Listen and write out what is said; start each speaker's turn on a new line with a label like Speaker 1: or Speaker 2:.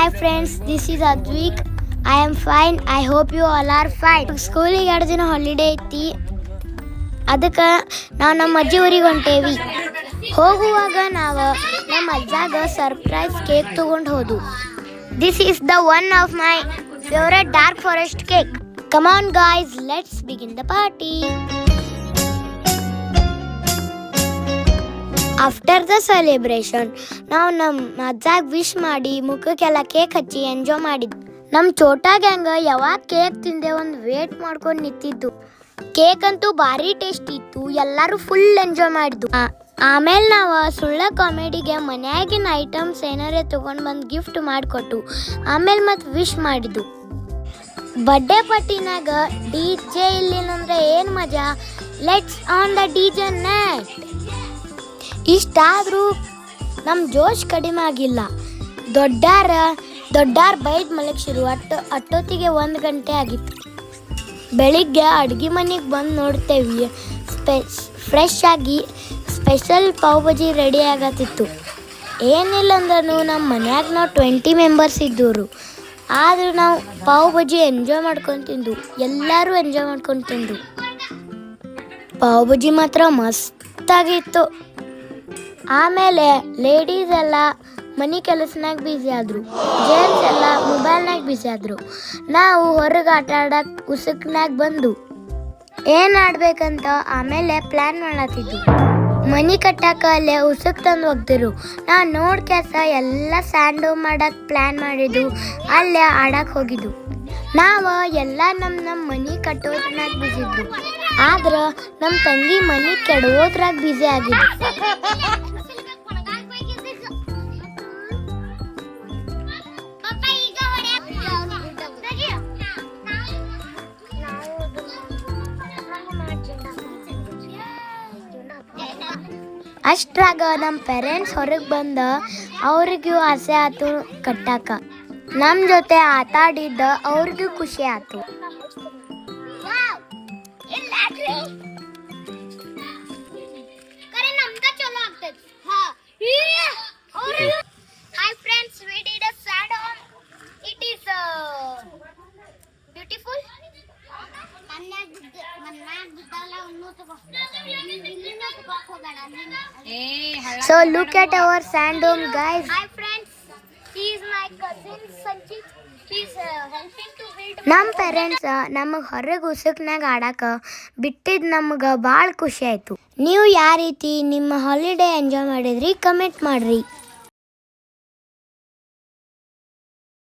Speaker 1: Hi friends, this is Advik. I am fine. I hope you all are fine. ಸ್ಕೂಲಿಗೆ 2 ದಿನ holiday ಐತಿ. ಅದಕ್ಕೆ ನಾವು ನಮ್ಮ ಅಜ್ಜಿ ಊರಿಗೆ ಹೊಂಟೇವಿ. ಹೋಗುವಾಗ ನಾವು ನಮ್ಮ ಅಜ್ಜಾಗ ಸರ್ಪ್ರೈಸ್ ಕೇಕ್ ತಗೊಂಡು ಹೋದು. This is the one of my favorite dark forest cake. Come on guys, let's begin the party. After the celebration ನಾವು ನಮ್ಮ ಅಜ್ಜಾಗ ವಿಶ್ ಮಾಡಿ ಮುಖಕ್ಕೆಲ್ಲ ಕೇಕ್ ಹಚ್ಚಿ ಎಂಜಾಯ್ ಮಾಡಿದ್ವಿ. ನಮ್ಮ ಛೋಟಾ ಗ್ಯಾಂಗ್ ಯಾವಾಗ ಕೇಕ್ ತಿಂದೆ ಒಂದು ವೇಟ್ ಮಾಡ್ಕೊಂಡು ನಿಂತಿದ್ದು. ಕೇಕ್ ಅಂತೂ ಭಾರಿ ಟೇಸ್ಟ್ ಇತ್ತು. ಎಲ್ಲರೂ ಫುಲ್ ಎಂಜಾಯ್ ಮಾಡಿದ್ವು. ಆಮೇಲೆ ನಾವು ಸುಳ್ಳ ಕಾಮಿಡಿಗೆ ಮನ್ಯಾಗಿನ ಐಟಮ್ಸ್ ಏನಾರೇ ತೊಗೊಂಡು ಬಂದು ಗಿಫ್ಟ್ ಮಾಡಿಕೊಟ್ಟು ಆಮೇಲೆ ಮತ್ತೆ ವಿಶ್ ಮಾಡಿದ್ದು. ಬರ್ಡೇ ಪಾರ್ಟಿನಾಗ DJ ಇಲ್ಲಿನಂದ್ರೆ ಏನು ಮಜಾ. Let's on the DJ net. ಇಷ್ಟಾದರೂ ನಮ್ಮ ಜೋಶ್ ಕಡಿಮೆ ಆಗಿಲ್ಲ. ದೊಡ್ಡಾರ ಬೈದ್ ಮಲಗಿಸಿರು. ಅಟ್ಟೊತ್ತಿಗೆ 1 ಗಂಟೆ ಆಗಿತ್ತು. ಬೆಳಿಗ್ಗೆ ಅಡುಗೆ ಮನೆಗೆ ಬಂದು ನೋಡ್ತೇವೆ, ಫ್ರೆಶ್ ಆಗಿ ಸ್ಪೆಷಲ್ ಪಾವ್ ಭಾಜಿ ರೆಡಿ ಆಗತ್ತಿತ್ತು. ಏನಿಲ್ಲ ಅಂದ್ರೂ ನಮ್ಮ ಮನ್ಯಾಗ ನಾವು 20 ಮೆಂಬರ್ಸ್ ಇದ್ದವರು. ಆದರೂ ನಾವು ಪಾವ್ ಭಾಜಿ ಎಂಜಾಯ್ ಮಾಡ್ಕೊಂಡು ತಿಂದು. ಎಲ್ಲರೂ ಎಂಜಾಯ್ ಮಾಡ್ಕೊಂಡು ತಿಂದು. ಪಾವ್ ಭಾಜಿ ಮಾತ್ರ ಮಸ್ತಾಗಿತ್ತು. ಆಮೇಲೆ ಲೇಡೀಸ್ ಎಲ್ಲ ಮನೆ ಕೆಲಸನಾಗ ಬ್ಯುಸಿ ಆದರು. ಜೆಂಟ್ಸ್ ಎಲ್ಲ ಮೊಬೈಲ್ನಾಗ ಬ್ಯುಸಿ ಆದರು. ನಾವು ಹೊರಗೆ ಆಟ ಆಡಕ್ಕೆ ಉಸುಕ್ನಾಗ ಬಂದು ಏನು ಆಡ್ಬೇಕಂತ ಆಮೇಲೆ ಪ್ಲ್ಯಾನ್ ಮಾಡತ್ತಿದ್ದು. ಮನೆ ಕಟ್ಟಾಕ ಅಲ್ಲೇ ಉಸುಕ್ ತಂದು ಹೋಗ್ತಿರು. ನಾವು ನೋಡಿ ಕೆಲಸ ಎಲ್ಲ ಸ್ಯಾಂಡ್ ಮಾಡಕ್ಕೆ ಪ್ಲ್ಯಾನ್ ಮಾಡಿದ್ದು. ಅಲ್ಲೇ ಆಡಕ್ಕೆ ಹೋಗಿದ್ದು. ನಾವು ಎಲ್ಲ ನಮ್ಮ ಮನೆ ಕಟ್ಟೋದ್ರಾಗ ಬ್ಯುಸಿ ಇದ್ದು. ಆದ್ರೆ ನಮ್ಮ ತಂಗಿ ಮನೆ ಕೆಡೋದ್ರಾಗ ಬ್ಯುಸಿ ಆಗಿದ್ದು. ಅಷ್ಟ್ರಾಗ ನಮ್ಮ ಪೇರೆಂಟ್ಸ್ ಹೊರಗೆ ಬಂದ. ಅವ್ರಿಗೂ ಆಸೆ ಆಯ್ತು ಕಟ್ಟಾಕ. ನಮ್ಮ ಜೊತೆ ಆಟ ಆಡಿದ್ದ ಅವ್ರಿಗೂ ಖುಷಿ ಆಯ್ತು. Hi friends, we did a sad home. It is beautiful. So look at our sand home guys. Hi friends, he is my cousin Sanjit. He is helping to build. ನಮ್ಮ ಪೇರೆಂಟ್ಸ್ ನಮಗೆ ಹೊರಗೆ ಉಸುಕ್ನಾಗ ಆಡಾಕ ಬಿಟ್ಟಿದ್ದು ನಮ್ಗೆ ಭಾಳ ಖುಷಿ ಆಯಿತು. ನೀವು ಯಾವ ರೀತಿ ನಿಮ್ಮ ಹಾಲಿಡೇ ಎಂಜಾಯ್ ಮಾಡಿದ್ರಿ ಕಮೆಂಟ್ ಮಾಡಿರಿ.